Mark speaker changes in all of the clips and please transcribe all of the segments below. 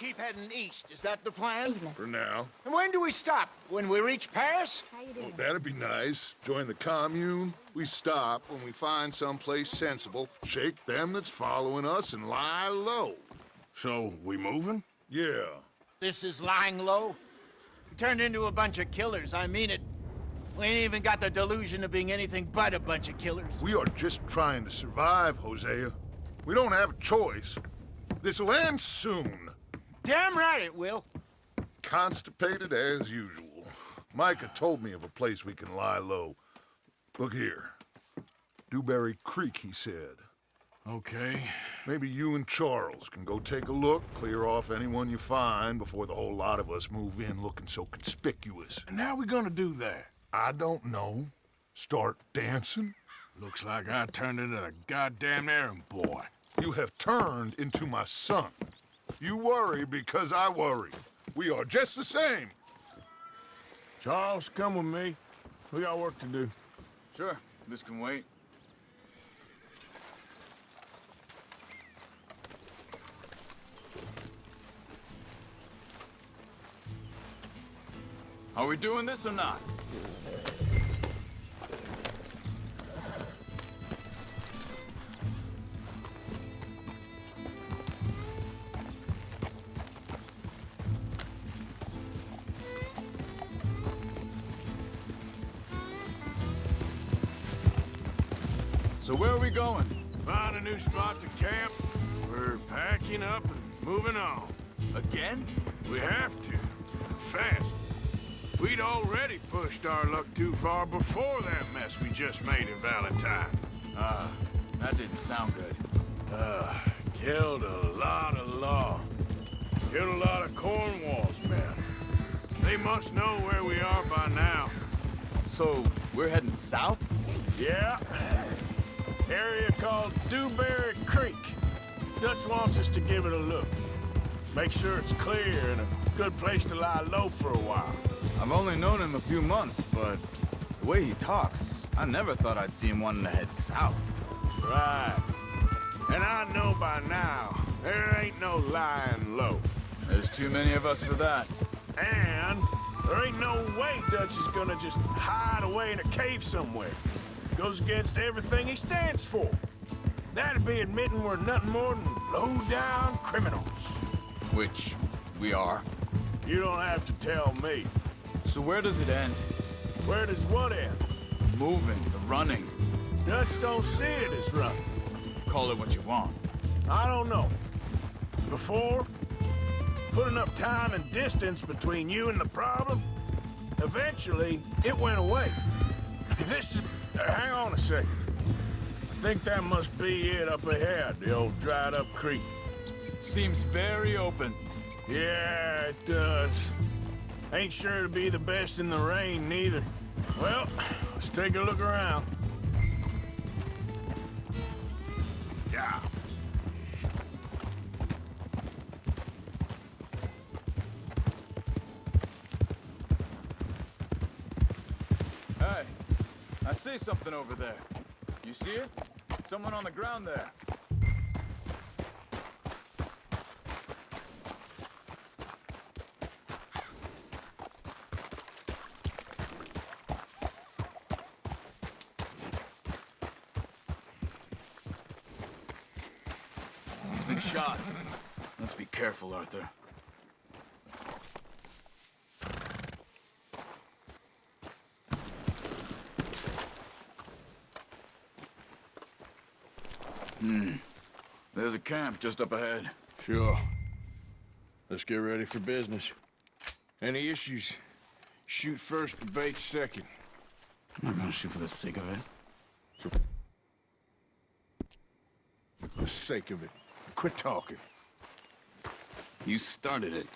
Speaker 1: keep heading east. Is that the plan?
Speaker 2: For now.
Speaker 1: And when do we stop? When we reach Paris?
Speaker 3: How you doing?
Speaker 2: Oh, that'd be nice. Join the commune. We stop when we find someplace sensible, shake them that's following us, and lie low.
Speaker 4: So, we moving?
Speaker 2: Yeah.
Speaker 1: This is lying low? We turned into a bunch of killers, I mean it. We ain't even got the delusion of being anything but a bunch of killers.
Speaker 2: We are just trying to survive, Hosea. We don't have a choice. This'll end soon.
Speaker 1: Damn right it will.
Speaker 2: Constipated as usual. Micah told me of a place we can lie low. Look here. Dewberry Creek, he said.
Speaker 4: Okay.
Speaker 2: Maybe you and Charles can go take a look, clear off anyone you find before the whole lot of us move in looking so conspicuous.
Speaker 4: And how we gonna do that?
Speaker 2: I don't know. Start dancing?
Speaker 4: Looks like I turned into the goddamn errand boy.
Speaker 2: You have turned into my son. You worry because I worry. We are just the same.
Speaker 4: Charles, come with me. We got work to do.
Speaker 5: Sure, this can wait. Are we doing this or not? So where are we going?
Speaker 4: Find a new spot to camp. We're packing up and moving on.
Speaker 5: Again?
Speaker 4: We have to. Fast. We'd already pushed our luck too far before that mess we just made in Valentine.
Speaker 5: That didn't sound good.
Speaker 4: Killed a lot of law. Killed a lot of Cornwall's men. They must know where we are by now.
Speaker 5: So, we're heading south?
Speaker 4: Yeah. Area called Dewberry Creek. Dutch wants us to give it a look. Make sure it's clear and a good place to lie low for a while.
Speaker 5: I've only known him a few months, but the way he talks, I never thought I'd see him wanting to head south.
Speaker 4: Right. And I know by now, there ain't no lying low.
Speaker 5: There's too many of us for that.
Speaker 4: And there ain't no way Dutch is gonna just hide away in a cave somewhere. Goes against everything he stands for. That'd be admitting we're nothing more than low-down criminals.
Speaker 5: Which we are.
Speaker 4: You don't have to tell me.
Speaker 5: So where does it end?
Speaker 4: Where does what end?
Speaker 5: Moving, the running.
Speaker 4: Dutch don't see it as running.
Speaker 5: Call it what you want.
Speaker 4: I don't know. Before, put enough time and distance between you and the problem, eventually, it went away. This is... hang on a second. I think that must be it up ahead, the old dried-up creek.
Speaker 5: Seems very open.
Speaker 4: Yeah, it does. Ain't sure to be the best in the rain, neither. Well, let's take a look around. Yeah.
Speaker 5: Hey, I see something over there. You see it? Someone on the ground there. He's been shot. Let's be careful, Arthur. There's a camp just up ahead.
Speaker 4: Sure. Let's get ready for business. Any issues? Shoot first, debate second.
Speaker 5: I'm not gonna shoot for the sake of it.
Speaker 4: For the sake of it. Quit talking.
Speaker 5: You started it.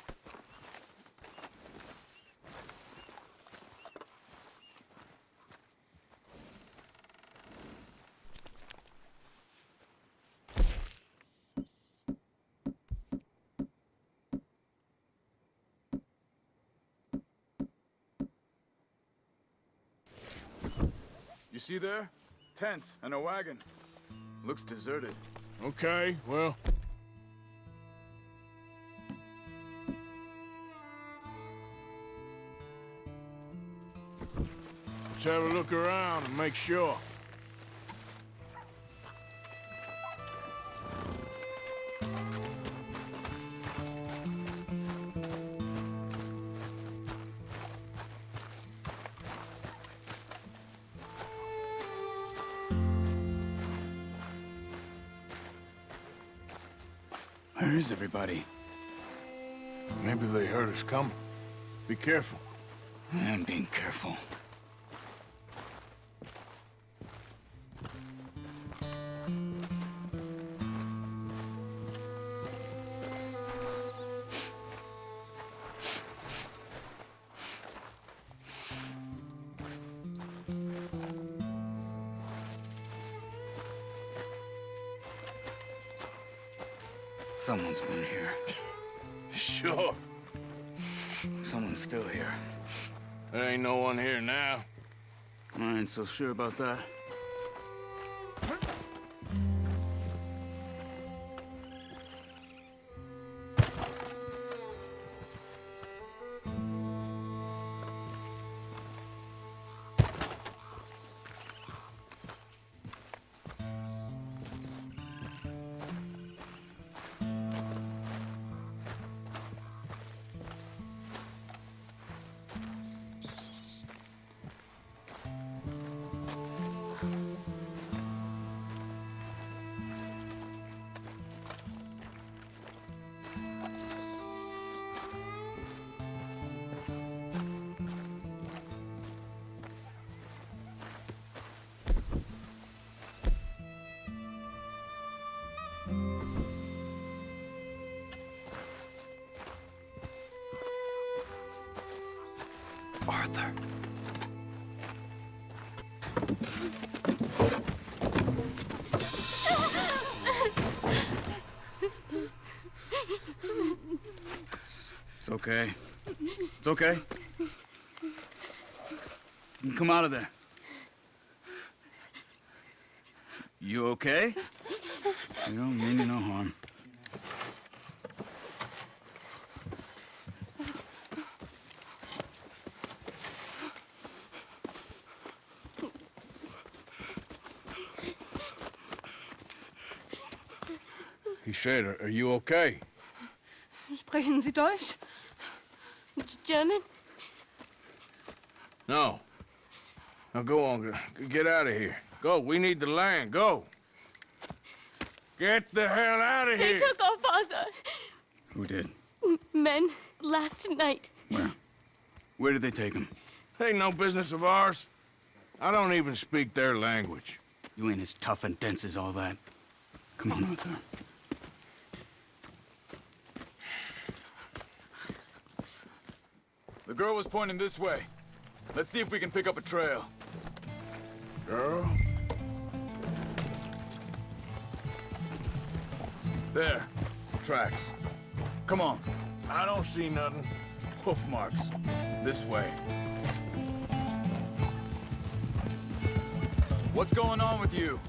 Speaker 5: You see there? Tents and a wagon. Looks deserted.
Speaker 4: Okay, well... Let's have a look around and make sure.
Speaker 5: Where is everybody?
Speaker 4: Maybe they heard us coming. Be careful.
Speaker 5: I'm being careful. Someone's been here.
Speaker 4: Sure.
Speaker 5: Someone's still here.
Speaker 4: There ain't no one here now.
Speaker 5: I ain't so sure about that. Arthur. It's okay. It's okay. You can come out of there. You okay? You don't mean you no harm.
Speaker 4: He said, are you okay?
Speaker 3: Sprechen Sie Deutsch? German?
Speaker 4: No. Now go on, get out of here. Go, we need the land, go. Get the hell out of
Speaker 3: They
Speaker 4: here!
Speaker 3: took our father.
Speaker 5: Who did?
Speaker 3: Men, last night.
Speaker 5: Where? Where did they take him?
Speaker 4: Ain't no business of ours. I don't even speak their language.
Speaker 5: You ain't as tough and dense as all that. Come on, Arthur.
Speaker 6: The girl was pointing this way. Let's see if we can pick up a trail.
Speaker 4: Girl?
Speaker 6: There. Tracks. Come on.
Speaker 4: I don't see nothing.
Speaker 6: Hoof marks. This way. What's going on with you?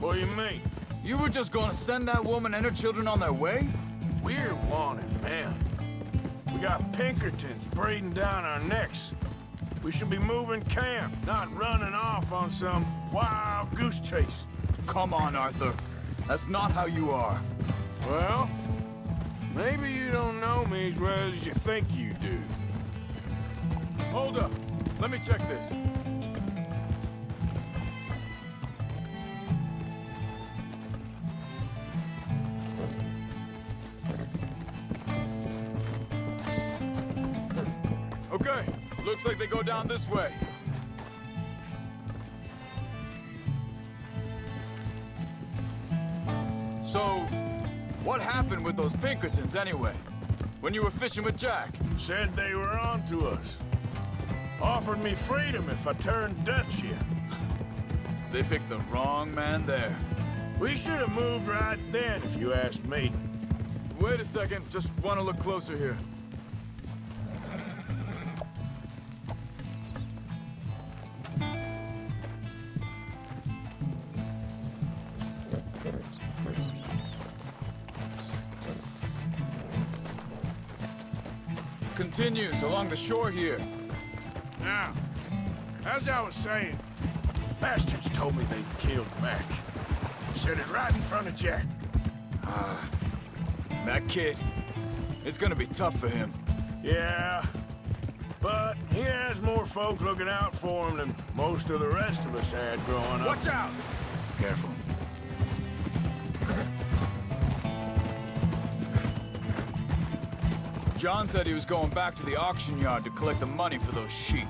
Speaker 4: What do you mean?
Speaker 6: You were just gonna send that woman and her children on their way?
Speaker 4: We're wanted, man. We got Pinkertons breathing down our necks. We should be moving camp, not running off on some wild goose chase.
Speaker 6: Come on, Arthur. That's not how you are.
Speaker 4: Well, maybe you don't know me as well as you think you do.
Speaker 6: Hold up. Let me check this. Okay, looks like they go down this way. So, what happened with those Pinkertons anyway? When you were fishing with Jack?
Speaker 4: Said they were on to us. Offered me freedom if I turned Dutch here.
Speaker 6: They picked the wrong man there.
Speaker 4: We should have moved right then, if you asked me.
Speaker 6: Wait a second, just want to look closer here. Continues along the shore here.
Speaker 4: Now, As I was saying, bastards told me they'd killed Mac. Said it right in front of Jack.
Speaker 6: That kid, it's gonna be tough for him.
Speaker 4: Yeah, but he has more folk looking out for him than most of the rest of us had growing up.
Speaker 6: Watch out! Careful. John said he was going back to the auction yard to collect the money for those sheep.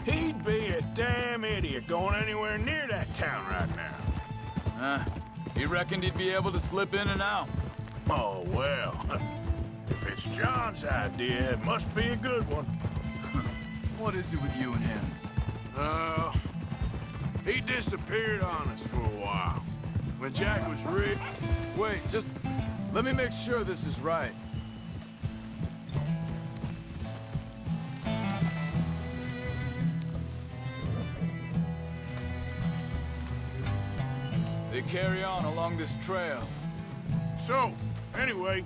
Speaker 4: He'd be a damn idiot going anywhere near that town right now.
Speaker 6: He reckoned he'd be able to slip in and out.
Speaker 4: Oh, well. If it's John's idea, it must be a good one.
Speaker 6: What is it with you and him?
Speaker 4: He disappeared on us for a while. When Jack was rich...
Speaker 6: Wait, just let me make sure this is right. They carry on along this trail.
Speaker 4: So, anyway,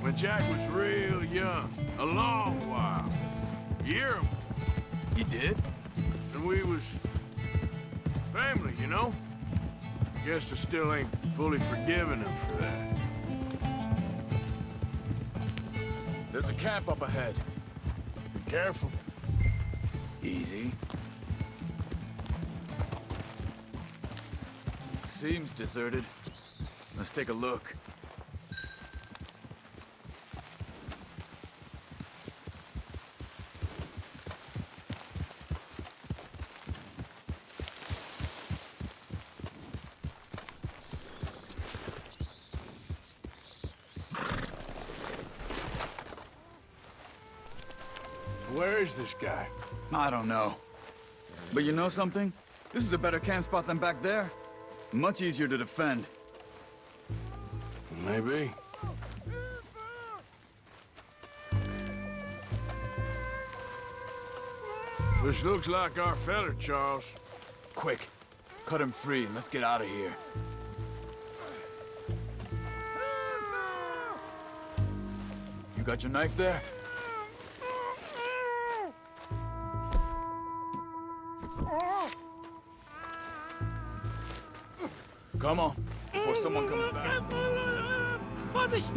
Speaker 4: when Jack was real young, a long while, you hear him,
Speaker 6: You did?
Speaker 4: and we was family, you know? Guess I still ain't fully forgiven him for that.
Speaker 6: There's a camp up ahead.
Speaker 4: Be careful.
Speaker 6: Easy. Seems deserted. Let's take a look.
Speaker 4: Where is this guy?
Speaker 6: I don't know. But you know something? This is a better camp spot than back there. Much easier to defend.
Speaker 4: Maybe. This looks like our feller, Charles.
Speaker 6: Quick, cut him free and let's get out of here. You got your knife there? Come on, before someone comes back.
Speaker 7: Vorsicht!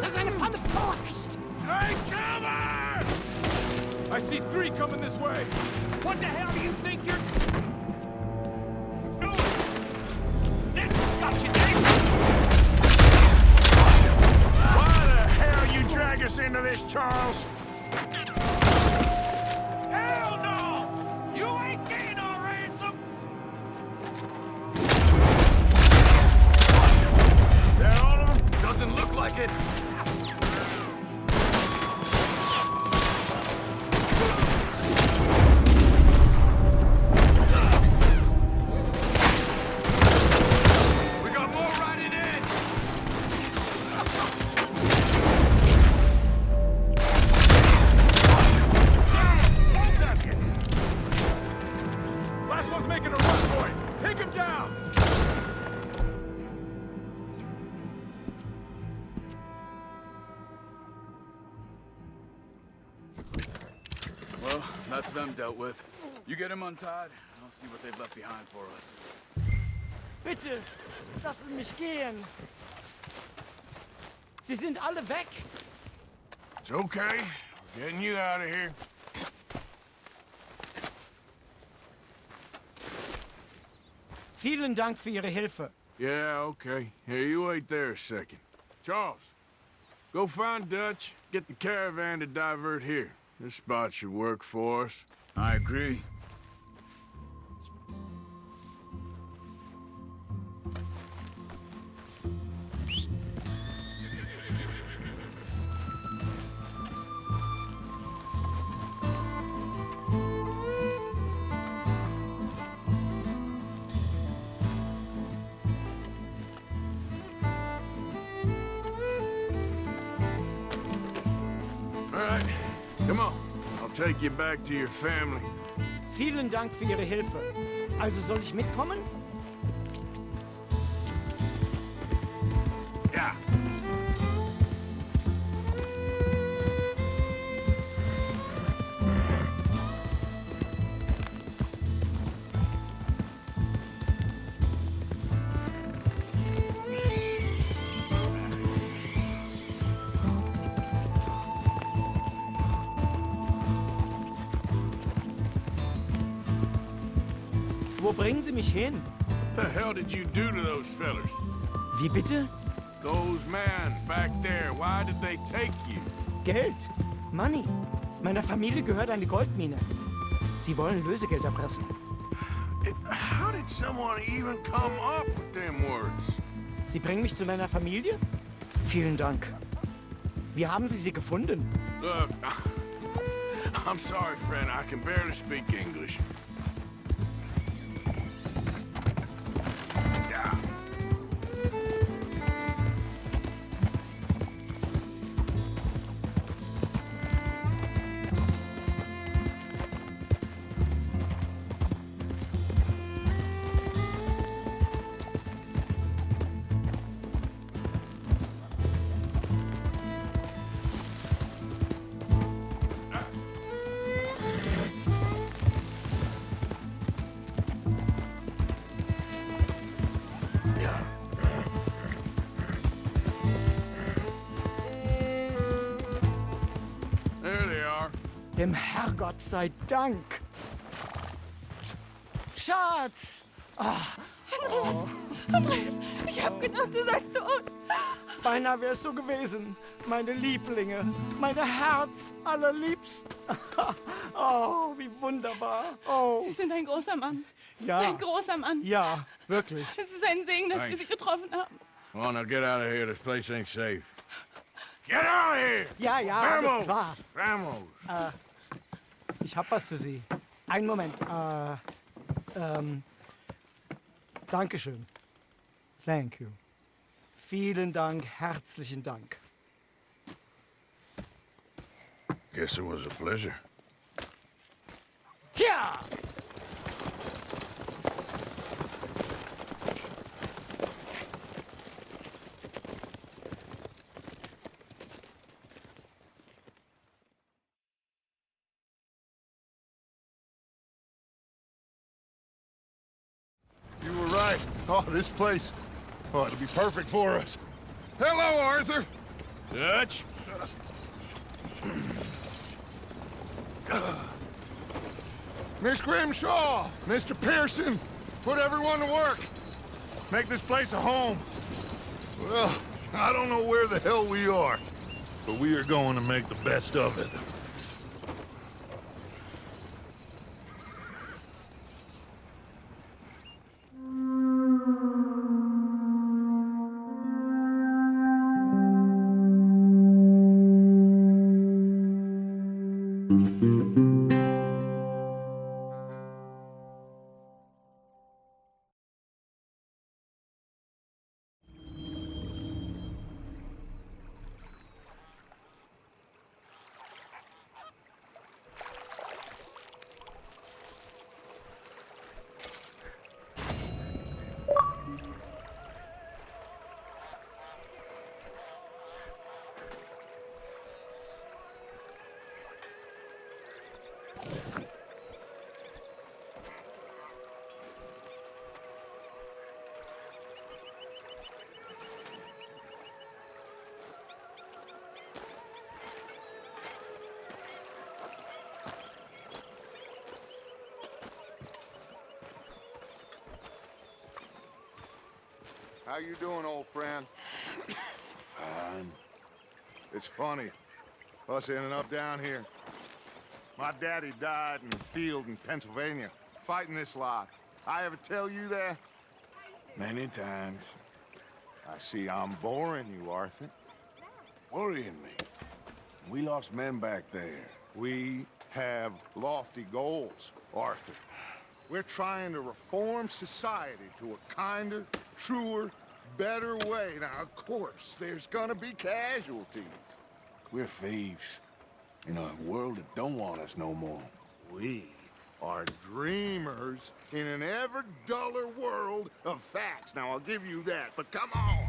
Speaker 7: Das ist eine Pfanne! Vorsicht!
Speaker 4: Take cover!
Speaker 6: I see 3 coming this way.
Speaker 7: What the hell do you think you're doing? This got you, Dave!
Speaker 4: Why the hell you drag us into this, Charles?
Speaker 7: Hell no! You ain't getting our ransom!
Speaker 4: That all of them?
Speaker 6: Doesn't look like it. We got more riding in. Last one's making a run for it. Take him down. Well, that's them dealt with. You get him untied, and I'll see what they've left behind for us.
Speaker 7: Bitte, lassen mich gehen. Sie sind alle weg.
Speaker 4: It's okay. We're getting you out of here.
Speaker 7: Vielen Dank für Ihre Hilfe.
Speaker 4: Yeah, okay. Here, you wait there a second. Charles, go find Dutch, get the caravan to divert here. This spot should work for us.
Speaker 6: I agree.
Speaker 4: All right, come on. I'll take you back to your family.
Speaker 7: Vielen Dank für Ihre Hilfe. Also soll ich mitkommen?
Speaker 4: Yeah.
Speaker 8: Wo bringen Sie mich hin?
Speaker 4: What the hell did you do to those fellas?
Speaker 8: Wie bitte?
Speaker 4: Those men back there, why did they take you?
Speaker 8: Geld. Money. Meiner Familie gehört eine Goldmine. Sie wollen Lösegeld erpressen.
Speaker 4: How did someone even come up with them words?
Speaker 8: Sie bringen mich zu meiner Familie? Vielen Dank. Wie haben Sie sie gefunden?
Speaker 4: Look, I'm sorry, friend. I can barely speak English. Yeah. There they are.
Speaker 8: Dem Herrgott sei Dank. Schatz!
Speaker 3: Andreas, ich hab gedacht, du seist tot.
Speaker 8: Beinahe wär's so gewesen. Meine Lieblinge, meine Herz allerliebst. Oh, wie wunderbar. Oh,
Speaker 3: Sie sind ein großer Mann.
Speaker 8: ja.
Speaker 3: Ein großer Mann.
Speaker 8: Ja, wirklich.
Speaker 3: Es ist ein Segen, dass wir
Speaker 4: Thanks.
Speaker 3: Sie getroffen haben.
Speaker 4: Come on, now get out of here. This place ain't safe. Get out of here!
Speaker 8: Ja, ja, alles
Speaker 4: Vamos!
Speaker 8: klar.
Speaker 4: Vamos!
Speaker 8: Ich hab was für Sie. Einen Moment. Dankeschön. Thank you. Vielen Dank, herzlichen Dank.
Speaker 4: Guess it was a pleasure.
Speaker 8: Ja!
Speaker 2: You were right. Oh, this place. Oh, it'll be perfect for us. Hello, Arthur.
Speaker 4: Dutch?
Speaker 2: Miss Grimshaw, Mr. Pearson, put everyone to work. Make this place a home. Well, I don't know where the hell we are, but we are going to make the best of it. How you doing, old friend?
Speaker 4: Fine.
Speaker 2: It's funny, us ending up down here. My daddy died in the field in Pennsylvania, fighting this lot. I ever tell you that?
Speaker 4: Many times.
Speaker 2: I see I'm boring you, Arthur.
Speaker 4: Worrying me. We lost men back there.
Speaker 2: We have lofty goals, Arthur. We're trying to reform society to a kinder, truer, better way. Now, of course, there's gonna be casualties.
Speaker 4: We're thieves. In a world that don't want us no more.
Speaker 2: We are dreamers in an ever duller world of facts. Now, I'll give you that, but come on.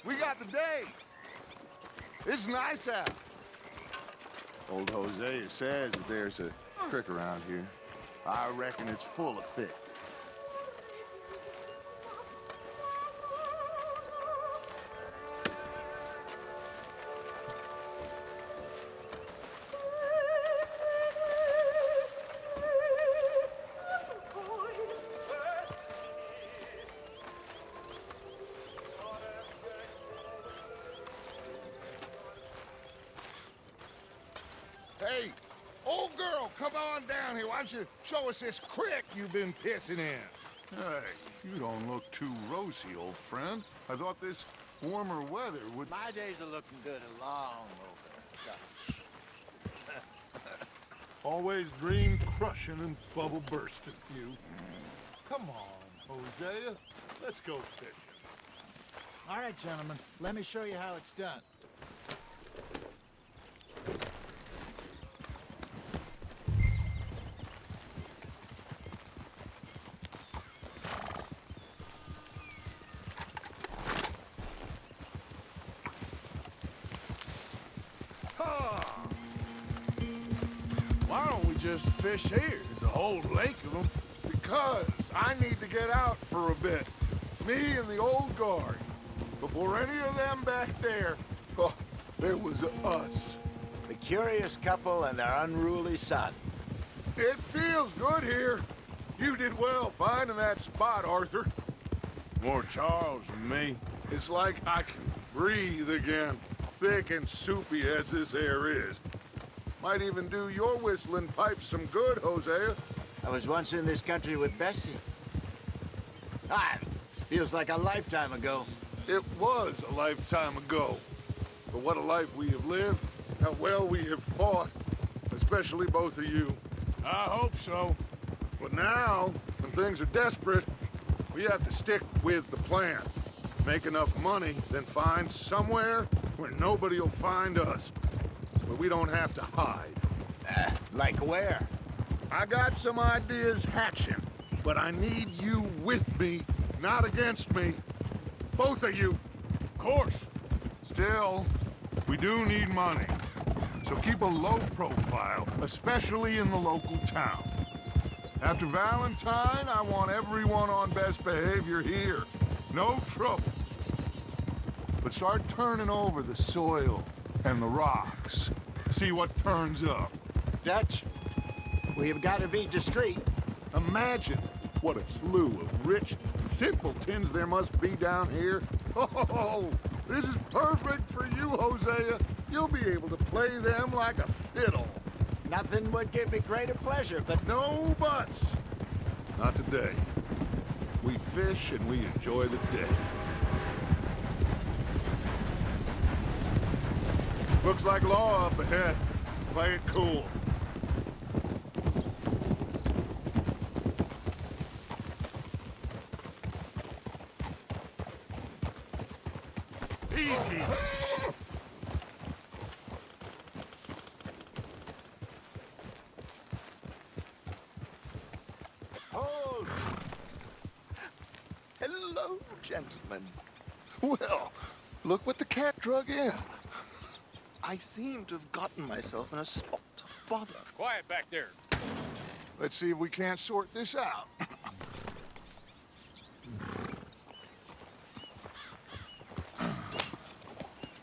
Speaker 2: We got the day. It's nice out. Old Hosea says that there's a trick around here. I reckon it's full of fit. on down here. Why don't you show us this creek you've been pissing in? Hey, you don't look too rosy, old friend. I thought this warmer weather would...
Speaker 1: My days are looking good along over.
Speaker 2: Always dream crushing and bubble bursting, you. Come on, Hosea. Let's go fishing.
Speaker 1: All right, gentlemen. Let me show you how it's done.
Speaker 4: Why don't we just fish here? There's a whole lake of them.
Speaker 2: Because I need to get out for a bit. Me and the old guard. Before any of them back there, oh, there was us.
Speaker 1: The curious couple and their unruly son.
Speaker 2: It feels good here. You did well finding that spot, Arthur.
Speaker 4: More Charles than me.
Speaker 2: It's like I can breathe again, thick and soupy as this air is. Might even do your whistling pipes some good, Hosea.
Speaker 1: I was once in this country with Bessie. Ah, feels like a lifetime ago.
Speaker 2: It was a lifetime ago. But what a life we have lived, how well we have fought, especially both of you.
Speaker 4: I hope so.
Speaker 2: But now, when things are desperate, we have to stick with the plan. Make enough money, then find somewhere where nobody will find us. Where we don't have to hide.
Speaker 1: Like where?
Speaker 2: I got some ideas hatching, but I need you with me, not against me. Both of you.
Speaker 4: Of course.
Speaker 2: Still, we do need money. So keep a low profile, especially in the local town. After Valentine, I want everyone on best behavior here. No trouble. But start turning over the soil and the rocks. See what turns up.
Speaker 1: Dutch, we've got to be discreet.
Speaker 2: Imagine what a slew of rich simpletons there must be down here. Oh, this is perfect for you, Hosea. You'll be able to play them like a fiddle.
Speaker 1: Nothing would give me greater pleasure, but
Speaker 2: No buts. Not today. We fish and we enjoy the day. Looks like law up ahead. Play it cool. Easy.
Speaker 1: hold. Hello, gentlemen.
Speaker 2: Well, look what the cat drug in.
Speaker 9: I seem to have gotten myself in a spot to bother.
Speaker 5: Quiet back there.
Speaker 2: Let's see if we can't sort this out.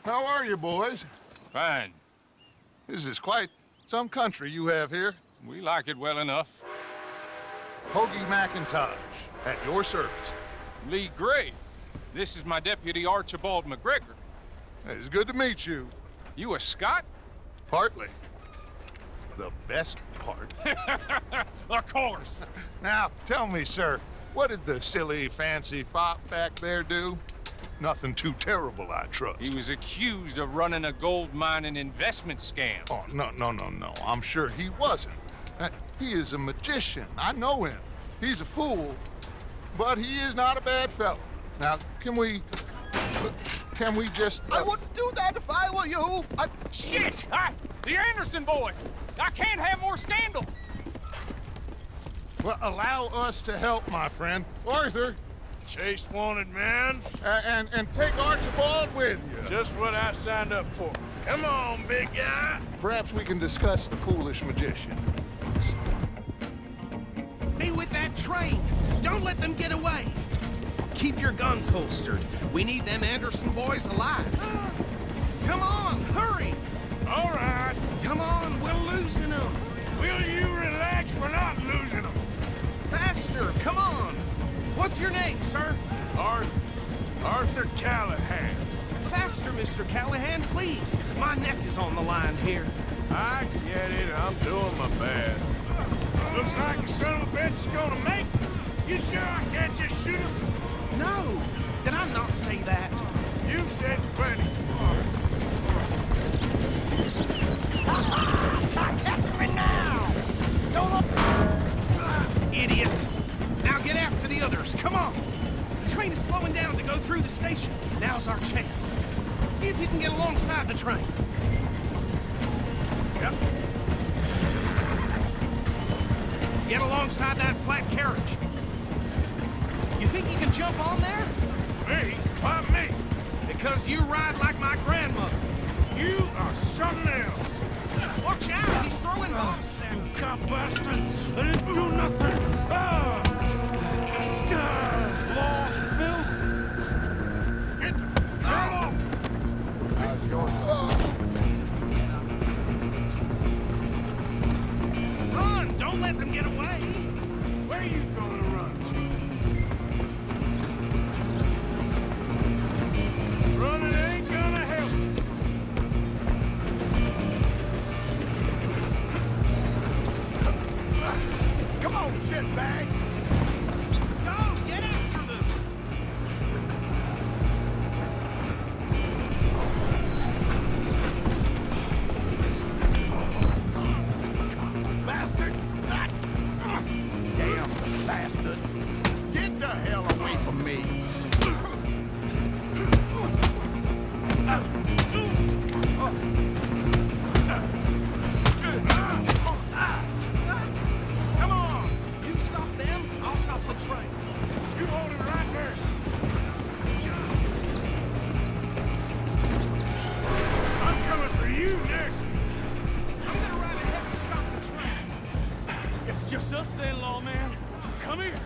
Speaker 2: How are you, boys?
Speaker 10: Fine.
Speaker 2: This is quite some country you have here.
Speaker 10: We like it well enough.
Speaker 2: Hoagie McIntosh, at your service.
Speaker 10: Lee Gray. This is my deputy Archibald McGregor.
Speaker 2: It's good to meet you.
Speaker 10: You a Scot?
Speaker 2: Partly. The best part.
Speaker 10: Of course.
Speaker 2: Now, tell me, sir, what did the silly, fancy fop back there do? Nothing too terrible, I trust.
Speaker 10: He was accused of running a gold mining investment scam.
Speaker 2: Oh, no. I'm sure he wasn't. He is a magician. I know him. He's a fool, but he is not a bad fellow. Now, can we just...
Speaker 9: I wouldn't do that if I were you.
Speaker 10: Shit! The Anderson boys! I can't have more scandal!
Speaker 2: Well, allow us to help, my friend. Arthur,
Speaker 4: Chase wanted man.
Speaker 2: and take Archibald with you.
Speaker 4: Just what I signed up for. Come on, big guy.
Speaker 2: Perhaps we can discuss the foolish magician.
Speaker 7: Stay with that train. Don't let them get away. Keep your guns holstered. We need them Anderson boys alive. Come on, hurry.
Speaker 4: All right.
Speaker 7: Come on, we're losing them.
Speaker 4: Will you relax? We're not losing them.
Speaker 7: Faster, come on. What's your name, sir?
Speaker 4: Arthur Callahan.
Speaker 7: Faster, Mr. Callahan, please. My neck is on the line here.
Speaker 4: I get it. I'm doing my best. son of a bitch is gonna make me. You sure I can't just shoot him?
Speaker 7: No! Did I not say that?
Speaker 4: You've said plenty.
Speaker 7: Catch me now! Don't Idiot! Now get after the others, come on! The train is slowing down to go through the station. Now's our chance. See if you can get alongside the train. Yep. Get alongside that flat carriage. You think you can jump on there?
Speaker 4: Me? Why me?
Speaker 7: Because you ride like my grandmother.
Speaker 4: You are something else.
Speaker 7: Watch out, he's throwing rocks.
Speaker 4: You cop bastard! I didn't do nothing! Ah! Law, Phil! Get off!
Speaker 7: Run! Don't let them get away!
Speaker 4: Where you gonna run to? Running ain't gonna help.
Speaker 2: Come on, shitbags!
Speaker 7: Go! Get after them!
Speaker 2: Bastard! Damn bastard! Get the hell away from me!
Speaker 7: Come on! You stop them, I'll stop the train.
Speaker 4: You hold it right there. I'm coming for you next.
Speaker 7: I'm gonna ride ahead and stop the train.
Speaker 10: It's just us then, lawman. Come here.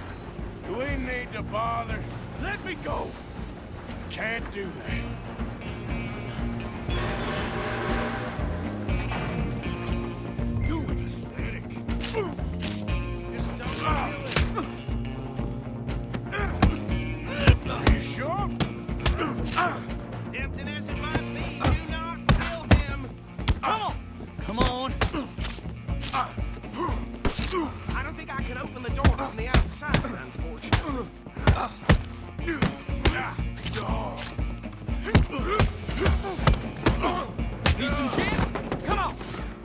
Speaker 4: Do we need to bother?
Speaker 10: Let me go.
Speaker 4: Can't do that. Do it, Eric.
Speaker 7: Just don't kill it.
Speaker 4: You sure?
Speaker 7: Tempting as it might be, do not kill him.
Speaker 10: Come on. Come on.
Speaker 7: I don't think I can open the door from the outside, unfortunately. Need some gin? Come on.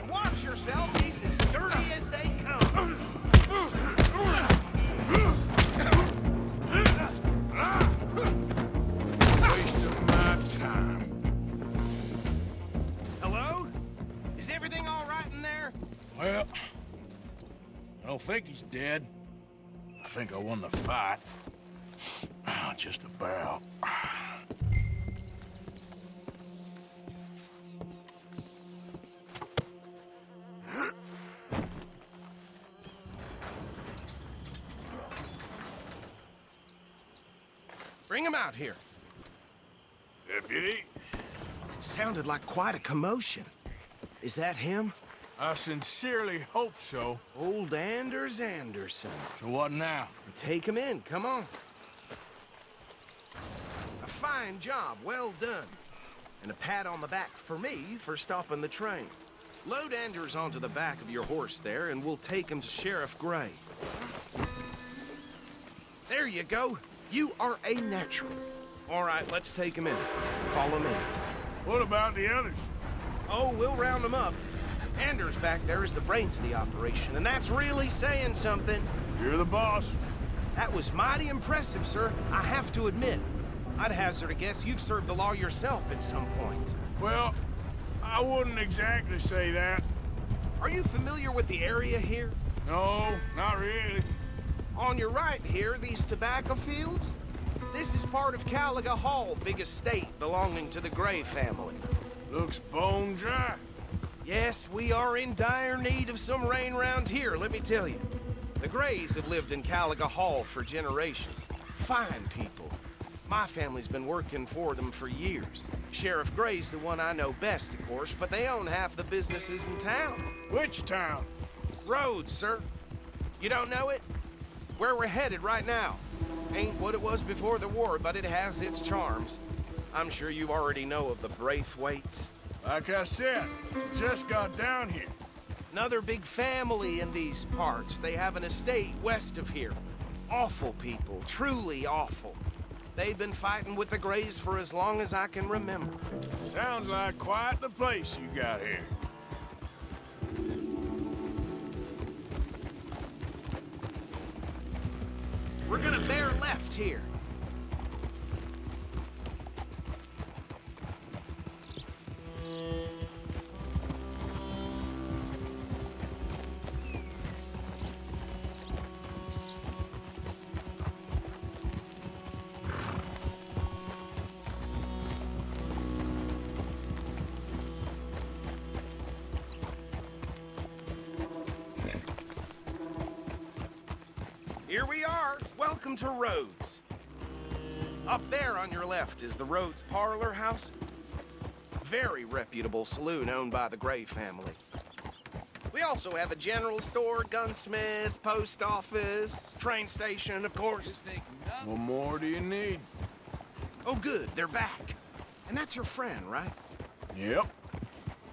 Speaker 7: Watch yourself. He's as dirty as they come.
Speaker 4: Waste of my time.
Speaker 7: Hello? Is everything all right in there?
Speaker 4: Well, I don't think he's dead. I think I won the fight. Oh, just about.
Speaker 7: Bring him out here.
Speaker 4: Deputy,
Speaker 7: Sounded like quite a commotion. Is that him?
Speaker 4: I sincerely hope so.
Speaker 7: Old Anders Anderson.
Speaker 4: So what now?
Speaker 7: Take him in, come on. A fine job, well done. And a pat on the back for me for stopping the train. Load Anders onto the back of your horse there, and we'll take him to Sheriff Gray. There you go. You are a natural. All right, let's take him in. Follow me.
Speaker 4: What about the others?
Speaker 7: Oh, we'll round them up. Anders back there is the brains of the operation, and that's really saying something.
Speaker 4: You're the boss.
Speaker 7: That was mighty impressive, sir. I have to admit. I'd hazard a guess you've served the law yourself at some point.
Speaker 4: Well, I wouldn't exactly say that.
Speaker 7: Are you familiar with the area here?
Speaker 4: No, not really.
Speaker 7: On your right here, these tobacco fields? This is part of Caliga Hall, big estate belonging to the Gray family.
Speaker 4: Looks bone dry.
Speaker 7: Yes, we are in dire need of some rain round here, let me tell you. The Grays have lived in Caliga Hall for generations. Fine people. My family's been working for them for years. Sheriff Gray's the one I know best, of course, but they own half the businesses in town.
Speaker 4: Which town?
Speaker 7: Rhodes, sir. You don't know it? Where we're headed right now. Ain't what it was before the war, but it has its charms. I'm sure you already know of the Braithwaites.
Speaker 4: Like I said, just got down here.
Speaker 7: Another big family in these parts. They have an estate west of here. Awful people, truly awful. They've been fighting with the Greys for as long as I can remember.
Speaker 4: Sounds like quite the place you got here.
Speaker 7: We're gonna bear left here. Here we are. Welcome to Rhodes. Up there on your left is the Rhodes Parlor House. Very reputable saloon owned by the Gray family. We also have a general store, gunsmith, post office, train station, of course.
Speaker 4: What more do you need?
Speaker 7: Oh, good. They're back. And that's your friend, right?
Speaker 4: Yep.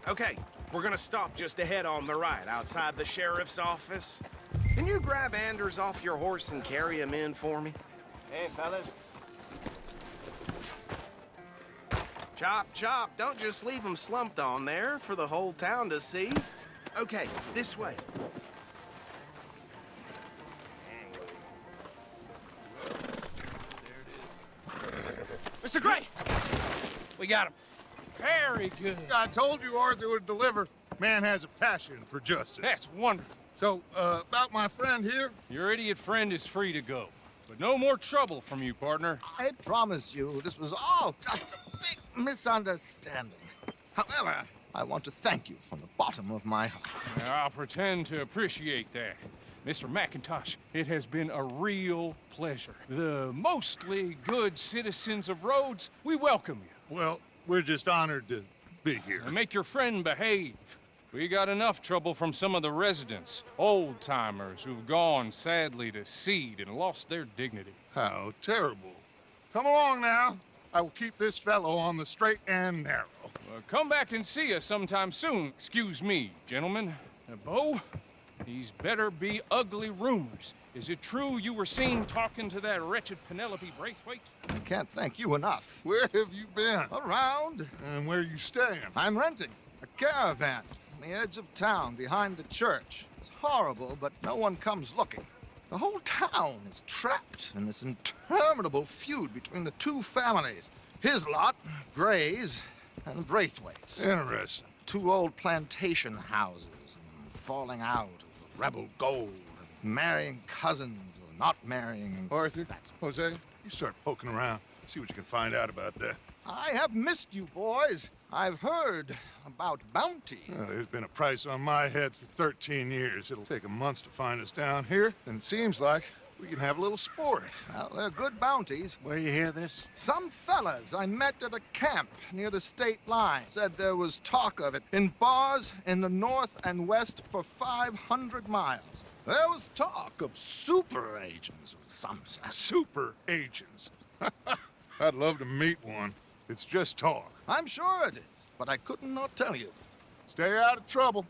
Speaker 7: Okay, we're gonna stop just ahead on the right, outside the sheriff's office. Can you grab Anders off your horse and carry him in for me?
Speaker 1: Hey, fellas.
Speaker 7: Chop, chop. Don't just leave him slumped on there for the whole town to see. Okay, this way.
Speaker 10: Mr. Gray! We got him. Very good.
Speaker 2: I told you Arthur would deliver. Man has a passion for justice.
Speaker 10: That's wonderful.
Speaker 2: So, about my friend here?
Speaker 10: Your idiot friend is free to go. But no more trouble from you, partner.
Speaker 9: I promise you, this was all just a big misunderstanding. However, I want to thank you from the bottom of my heart.
Speaker 10: I'll pretend to appreciate that. Mr. McIntosh, it has been a real pleasure. The mostly good citizens of Rhodes, we welcome you.
Speaker 2: Well, we're just honored to be here.
Speaker 10: And make your friend behave. We got enough trouble from some of the residents, old-timers who've gone, sadly, to seed and lost their dignity.
Speaker 2: How terrible. Come along now. I will keep this fellow on the straight and narrow.
Speaker 10: Come back and see us sometime soon. Excuse me, gentlemen. Bo, these better be ugly rumors. Is it true you were seen talking to that wretched Penelope Braithwaite?
Speaker 9: I can't thank you enough.
Speaker 2: Where have you been?
Speaker 9: Around.
Speaker 2: And where you staying?
Speaker 9: I'm renting a caravan on the edge of town behind the church. It's horrible, but no one comes looking. The whole town is trapped in this interminable feud between the two families. His lot, Gray's, and Braithwaite's.
Speaker 2: Interesting.
Speaker 9: Two old plantation houses, and falling out of rebel gold, and marrying cousins or not marrying.
Speaker 2: Arthur, Jose, you start poking around. See what you can find out about that.
Speaker 9: I have missed you, boys. I've heard about bounty.
Speaker 2: There's been a price on my head for 13 years. It'll take 'em months to find us down here, and it seems like we can have a little sport.
Speaker 9: Well, they're good bounties.
Speaker 2: Where you hear this?
Speaker 9: Some fellas I met at a camp near the state line said there was talk of it in bars in the north and west for 500 miles. There was talk of super agents, some said.
Speaker 2: Super agents. I'd love to meet one. It's just talk.
Speaker 9: I'm sure it is, but I couldn't not tell you.
Speaker 2: Stay out of trouble.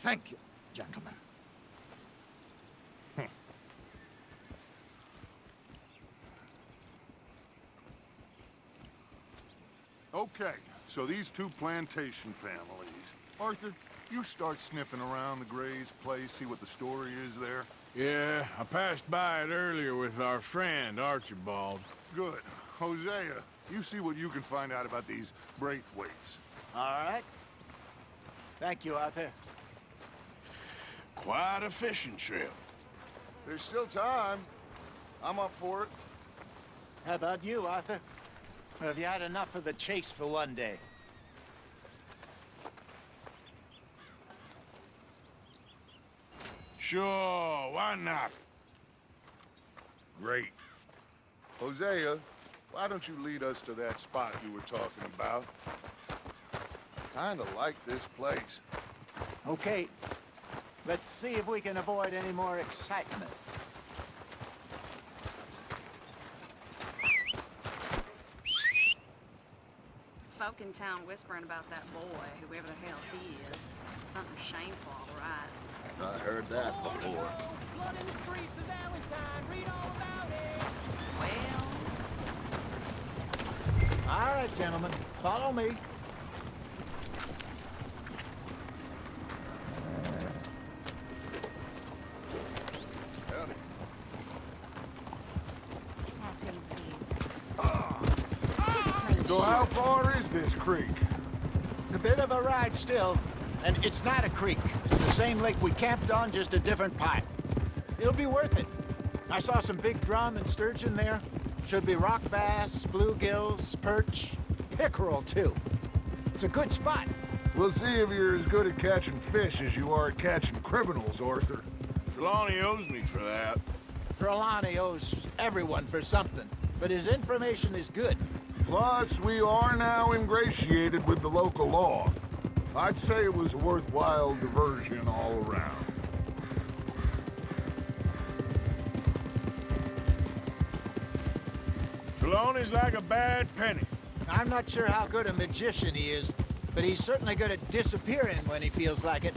Speaker 9: Thank you, gentlemen.
Speaker 2: Okay, so these two plantation families. Arthur, you start sniffing around the Gray's place, see what the story is there.
Speaker 4: Yeah, I passed by it earlier with our friend, Archibald.
Speaker 2: Good. Hosea, you see what you can find out about these Braithwaites.
Speaker 1: All right. Thank you, Arthur.
Speaker 4: Quite a fishing trip.
Speaker 2: There's still time. I'm up for it.
Speaker 1: How about you, Arthur? Or have you had enough of the chase for one day?
Speaker 4: Sure, why not?
Speaker 2: Great. Hosea, why don't you lead us to that spot you were talking about? I kinda like this place.
Speaker 1: Okay. Let's see if we can avoid any more excitement.
Speaker 11: folk in town whispering about that boy, whoever the hell he is. Something shameful, all right.
Speaker 6: I heard that before.
Speaker 11: Blood in the streets of Valentine. Read all about it. Well...
Speaker 1: All right, gentlemen. Follow me.
Speaker 2: So how far is this creek?
Speaker 1: It's a bit of a ride still, and it's not a creek. It's the same lake we camped on, just a different pipe. It'll be worth it. I saw some big drum and sturgeon there. Should be rock bass, bluegills, perch, pickerel too. It's a good spot.
Speaker 2: We'll see if you're as good at catching fish as you are at catching criminals, Arthur.
Speaker 4: Trelawney owes me for that.
Speaker 1: Trelawney owes everyone for something, but his information is good.
Speaker 2: Plus, we are now ingratiated with the local law. I'd say it was a worthwhile diversion all around.
Speaker 4: Trelawney's like a bad penny.
Speaker 1: I'm not sure how good a magician he is, but he's certainly good at disappearing when he feels like it.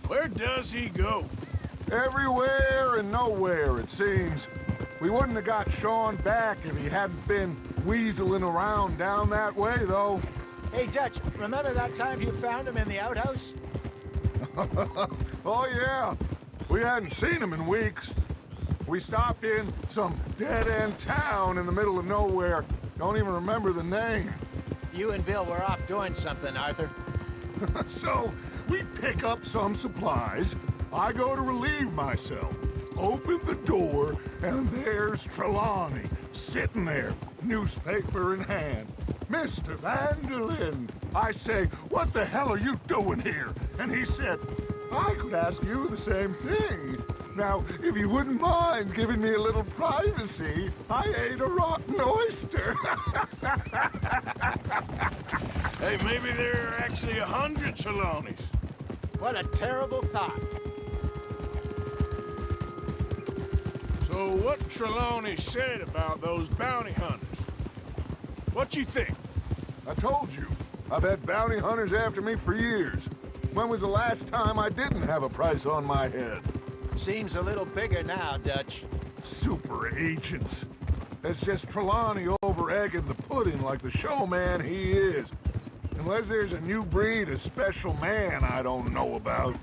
Speaker 4: Where does he go?
Speaker 2: Everywhere and nowhere, it seems. We wouldn't have got Sean back if he hadn't been weaseling around down that way, though.
Speaker 1: Hey, Dutch, remember that time you found him in the outhouse?
Speaker 2: Oh, yeah. We hadn't seen him in weeks. We stopped in some dead-end town in the middle of nowhere. Don't even remember the name.
Speaker 1: You and Bill were off doing something, Arthur.
Speaker 2: So, we pick up some supplies. I go to relieve myself. Open the door, and there's Trelawney, sitting there, newspaper in hand. Mr. Van der Linde. I say, what the hell are you doing here? And he said, I could ask you the same thing. Now, if you wouldn't mind giving me a little privacy, I ate a rotten oyster.
Speaker 4: Hey, maybe there are actually 100 Trelawneys.
Speaker 1: What a terrible thought.
Speaker 4: So what Trelawney said about those bounty hunters? What you think?
Speaker 2: I told you, I've had bounty hunters after me for years. When was the last time I didn't have a price on my head?
Speaker 1: Seems a little bigger now, Dutch.
Speaker 2: Super agents. It's just Trelawney over-egging the pudding like the showman he is. Unless there's a new breed of special man I don't know about.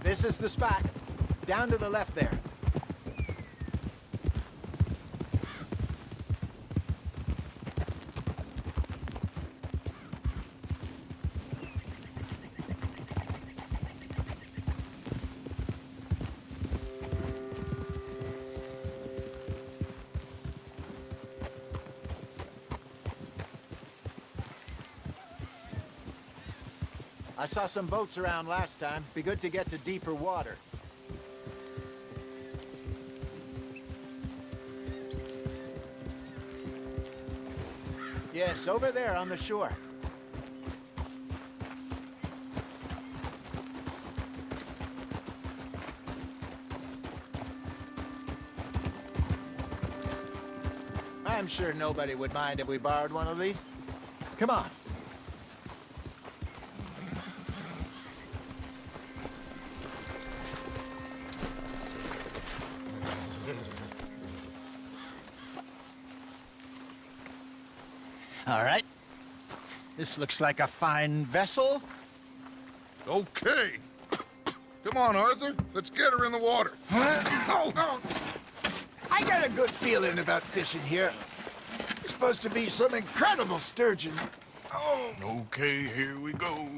Speaker 1: This is the spot. Down to the left there. I saw some boats around last time. Be good to get to deeper water. Yes, over there on the shore. I'm sure nobody would mind if we borrowed one of these. Come on. All right. This looks like a fine vessel.
Speaker 2: Okay. Come on, Arthur. Let's get her in the water.
Speaker 1: I got a good feeling about fishing here. There's supposed to be some incredible sturgeon.
Speaker 2: Oh.
Speaker 4: Okay, here we go.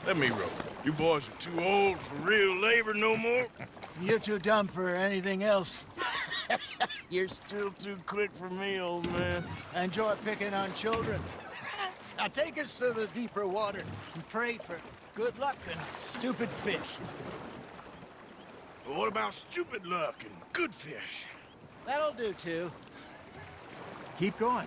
Speaker 4: Let me row. You boys are too old for real labor no more.
Speaker 1: You're too dumb for anything else.
Speaker 4: You're still too quick for me, old man.
Speaker 1: I enjoy picking on children. Now take us to the deeper water and pray for good luck and stupid fish.
Speaker 4: But what about stupid luck and good fish?
Speaker 1: That'll do, too. Keep going.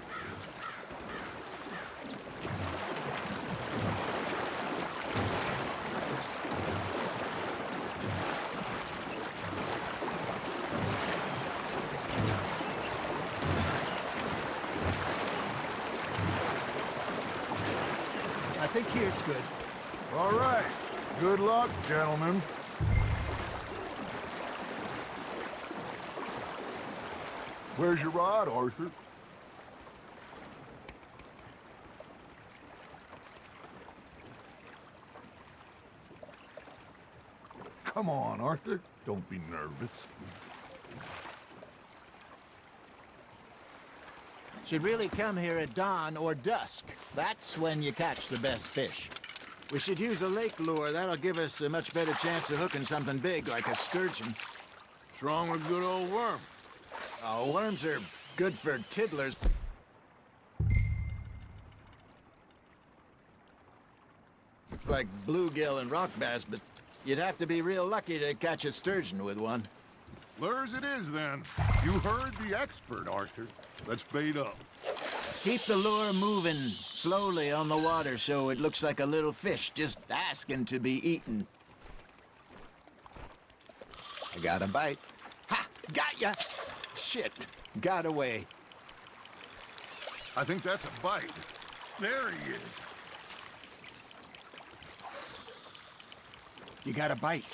Speaker 1: That's good.
Speaker 2: All right. Good luck, gentlemen. Where's your rod, Arthur? Come on, Arthur. Don't be nervous.
Speaker 1: Should really come here at dawn or dusk. That's when you catch the best fish. We should use a lake lure. That'll give us a much better chance of hooking something big like a sturgeon.
Speaker 4: What's wrong with good old worm?
Speaker 1: Oh, worms are good for tiddlers. Like bluegill and rock bass, but you'd have to be real lucky to catch a sturgeon with one.
Speaker 2: Lures it is, then. You heard the expert, Arthur. Let's bait up.
Speaker 1: Keep the lure moving slowly on the water so it looks like a little fish just asking to be eaten. I got a bite. Ha! Got ya! Shit. Got away.
Speaker 2: I think that's a bite. There he is.
Speaker 1: You got a bite.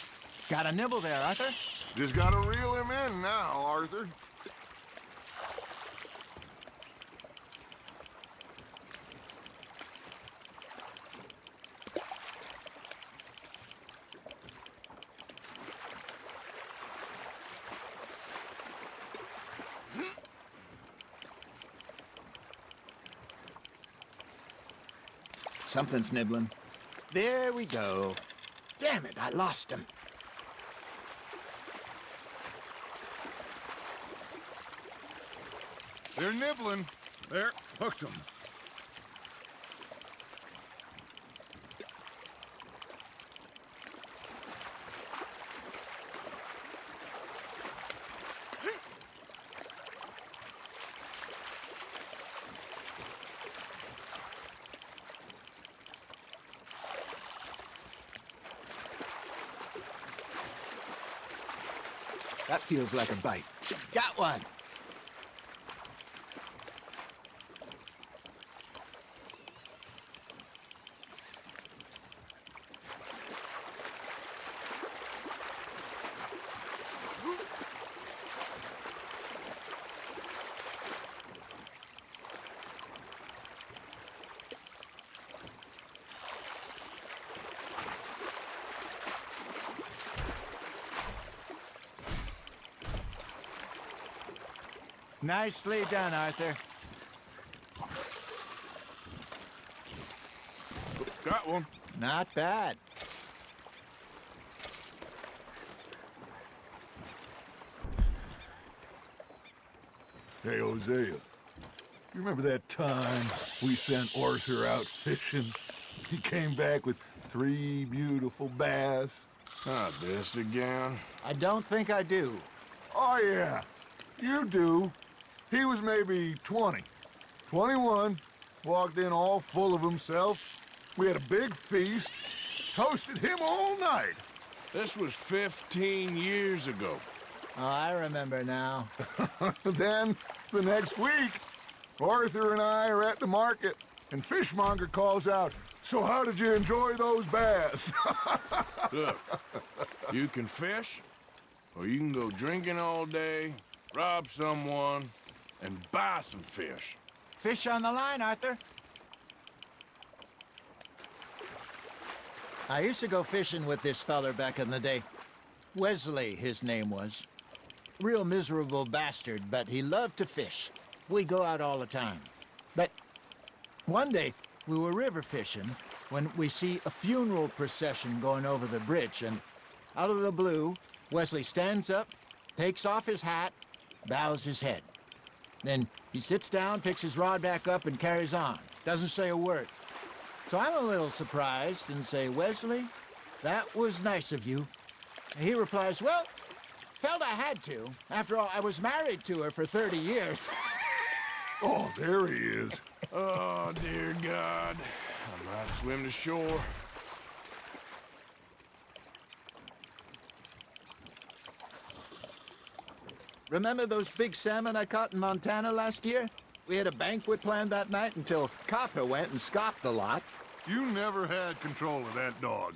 Speaker 1: Got a nibble there, Arthur.
Speaker 2: Just gotta reel him in now, Arthur.
Speaker 1: Something's nibbling. There we go. Damn it, I lost him.
Speaker 2: They're nibbling. There, hooked him.
Speaker 1: That feels like a bite. Got one. Nicely done, Arthur.
Speaker 4: Got one.
Speaker 1: Not bad.
Speaker 2: Hey, Hosea. You remember that time we sent Arthur out fishing? He came back with 3 beautiful bass.
Speaker 4: Not this again.
Speaker 1: I don't think I do.
Speaker 2: Oh, yeah. You do. He was maybe 20. 21. Walked in all full of himself. We had a big feast. Toasted him all night.
Speaker 4: This was 15 years ago.
Speaker 1: Oh, I remember now.
Speaker 2: Then, the next week, Arthur and I are at the market, and Fishmonger calls out, "So how did you enjoy those bass?"
Speaker 4: Look, you can fish, or you can go drinking all day, rob someone, and buy some fish.
Speaker 1: Fish on the line, Arthur. I used to go fishing with this feller back in the day. Wesley, his name was. Real miserable bastard, but he loved to fish. We'd go out all the time. But one day, we were river fishing when we see a funeral procession going over the bridge, and out of the blue, Wesley stands up, takes off his hat, bows his head. Then he sits down, picks his rod back up, and carries on. Doesn't say a word. So I'm a little surprised and say, "Wesley, that was nice of you." And he replies, "Well, felt I had to. After all, I was married to her for 30 years.
Speaker 2: Oh, there he is.
Speaker 4: Oh, dear God. I might swim to shore.
Speaker 1: Remember those big salmon I caught in Montana last year? We had a banquet planned that night until Copper went and scoffed a lot.
Speaker 2: You never had control of that dog.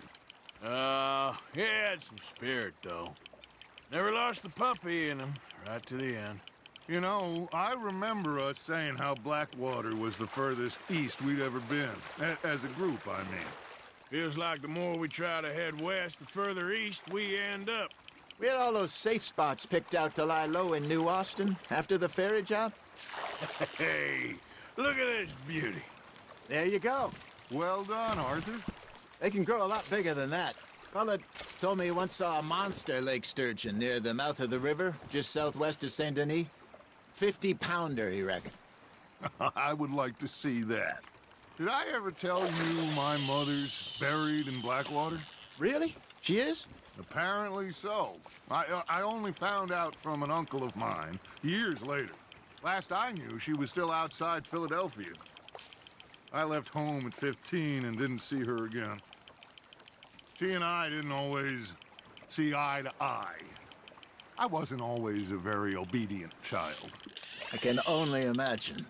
Speaker 4: He had some spirit, though. Never lost the puppy in him, right to the end.
Speaker 2: You know, I remember us saying how Blackwater was the furthest east we'd ever been. As a group, I mean.
Speaker 4: Feels like the more we try to head west, the further east we end up.
Speaker 1: We had all those safe spots picked out to lie low in New Austin after the ferry job.
Speaker 4: Hey, look at this beauty.
Speaker 1: There you go.
Speaker 2: Well done, Arthur.
Speaker 1: They can grow a lot bigger than that. Fella told me he once saw a monster lake sturgeon near the mouth of the river, just southwest of Saint Denis. 50-pounder, he reckoned.
Speaker 2: I would like to see that. Did I ever tell you my mother's buried in Blackwater?
Speaker 1: Really? She is?
Speaker 2: Apparently so. I only found out from an uncle of mine years later. Last I knew, she was still outside Philadelphia. I left home at 15 and didn't see her again. She and I didn't always see eye to eye. I wasn't always a very obedient child.
Speaker 1: I can only imagine.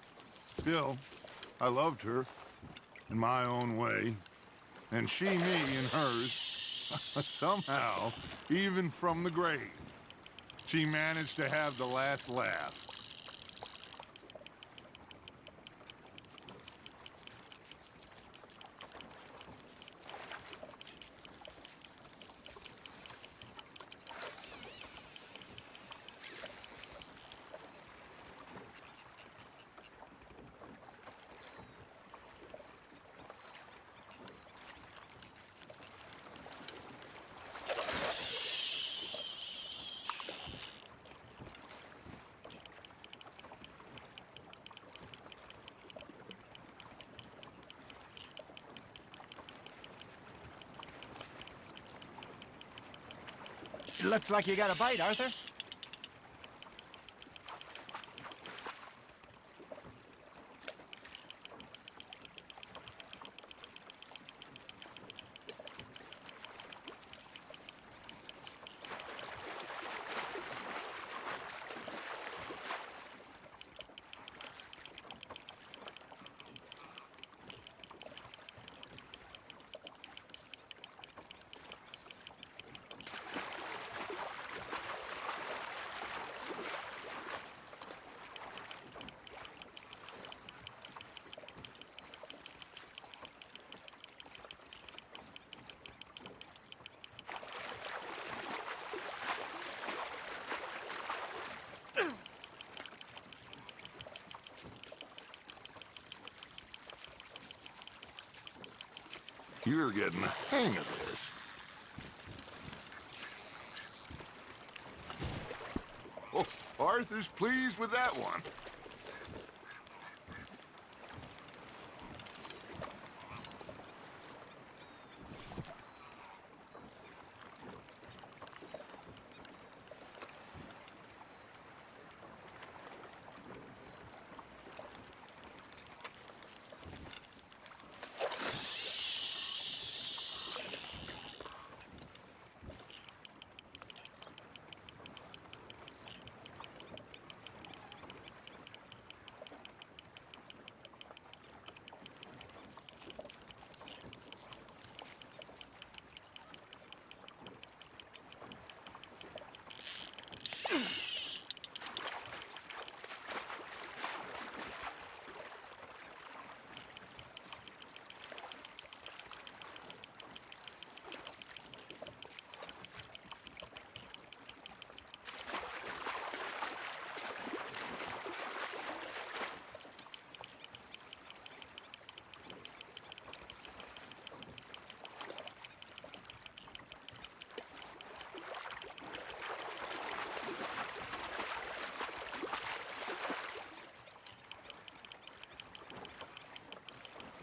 Speaker 2: Still, I loved her in my own way, and she me in hers. Somehow, even from the grave, she managed to have the last laugh.
Speaker 1: It looks like you got a bite, Arthur.
Speaker 2: You're getting the hang of this. Oh, Arthur's pleased with that one.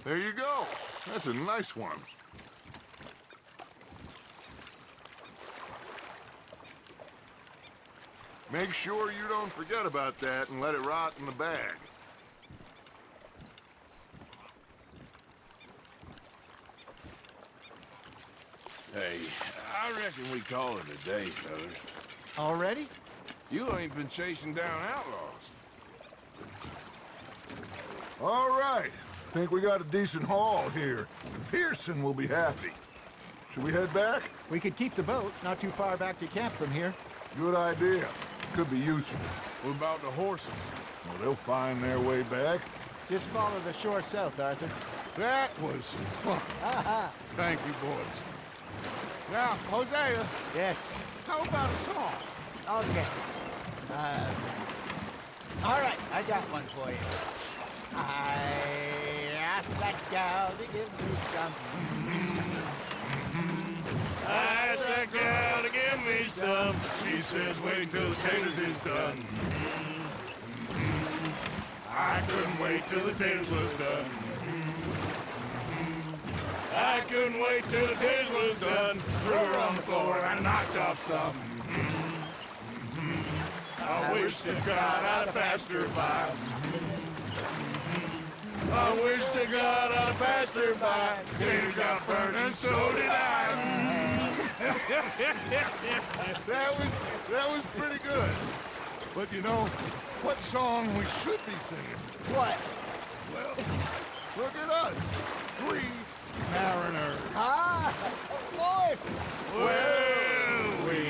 Speaker 2: There you go. That's a nice one. Make sure you don't forget about that and let it rot in the bag.
Speaker 4: Hey, I reckon we call it a day, fellas.
Speaker 1: Already?
Speaker 4: You ain't been chasing down outlaws.
Speaker 2: All right. Think we got a decent haul here. Pearson will be happy. Should we head back?
Speaker 1: We could keep the boat not too far back to camp from here.
Speaker 2: Good idea. Could be useful.
Speaker 4: What about the horses?
Speaker 2: Well, they'll find their way back.
Speaker 1: Just follow the shore south, Arthur.
Speaker 2: That was fun. Thank you, boys. Now, Hosea,
Speaker 1: Yes.
Speaker 2: how about a song?
Speaker 1: Okay. All right, I got one for you. I asked that gal to give me some.
Speaker 4: I asked that gal to give me some. She says wait till the taters is done. I couldn't wait till the taters was done. I couldn't wait till the taters was done. Threw her on the floor and I knocked off some. I wish to God I'd passed her by. I wish to God I'd passed her by. Tater got burned and so did I.
Speaker 2: That was pretty good. But you know, what song we should be singing?
Speaker 1: What?
Speaker 2: Well, look at us. 3 mariners.
Speaker 1: Ah, of course.
Speaker 4: Well, we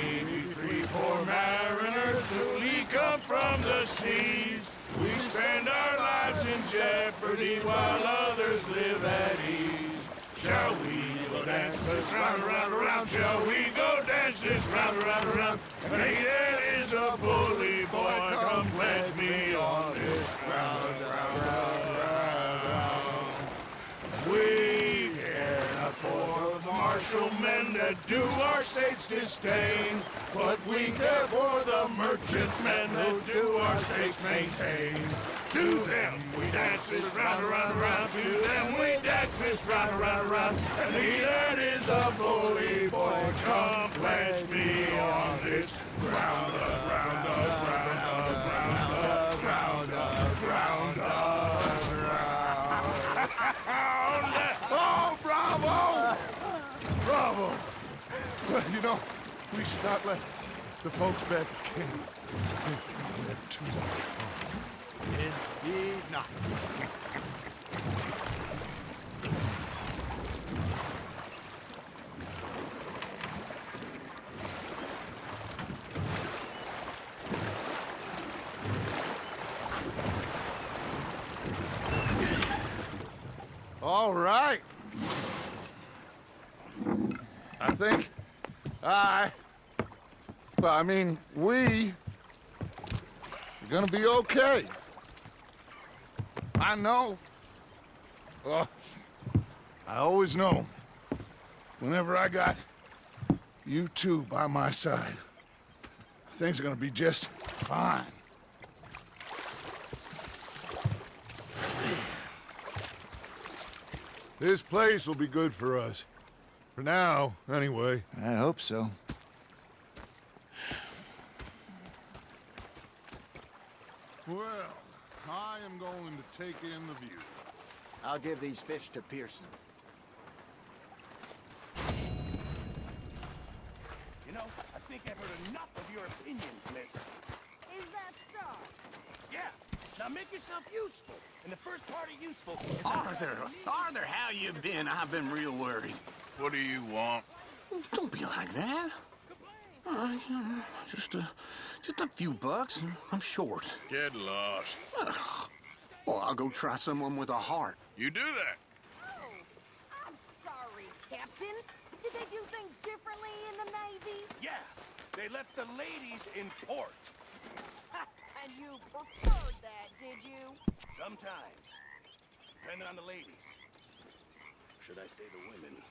Speaker 4: 3 poor mariners newly come from the seas. We spend our lives in jeopardy while others live at ease. Shall we go dance this round, around, around? Shall we go dance this round, around, around? And he that is a bully boy, come pledge me on this ground, round, round, round. We care not for the martial men that do our state's disdain, but we care for the merchant men that do our state's maintain. To them we dance this round, around, around. To them we dance this round, around, around. And he that is a bully boy, come pledge me on this ground up, round up, round up, round up, round up, round up, round up.
Speaker 2: Oh, bravo! Bravo! Well, you know, we should not let the folks back at camp think that we had too much fun.
Speaker 1: Indeed not.
Speaker 2: All right. I think we are gonna be okay. I know. Well, I always know. Whenever I got you two by my side, things are gonna be just fine. This place will be good for us. For now, anyway.
Speaker 1: I hope so.
Speaker 2: Well, I am going to take in the view.
Speaker 1: I'll give these fish to Pearson.
Speaker 7: You know, I think I've heard enough of your opinions, miss.
Speaker 12: Is that so?
Speaker 7: Yeah. Now make yourself useful. And the first part of useful is...
Speaker 13: Arthur, how you been? I've been real worried.
Speaker 4: What do you want?
Speaker 13: Don't be like that. Just a few bucks. I'm short.
Speaker 4: Get lost.
Speaker 13: Well, I'll go try someone with a heart.
Speaker 4: You do that.
Speaker 12: Oh, I'm sorry, Captain. Did they do things differently in the Navy?
Speaker 7: Yeah. They left the ladies in port.
Speaker 12: And you preferred that, did you?
Speaker 7: Sometimes. Depending on the ladies. Should I say the women?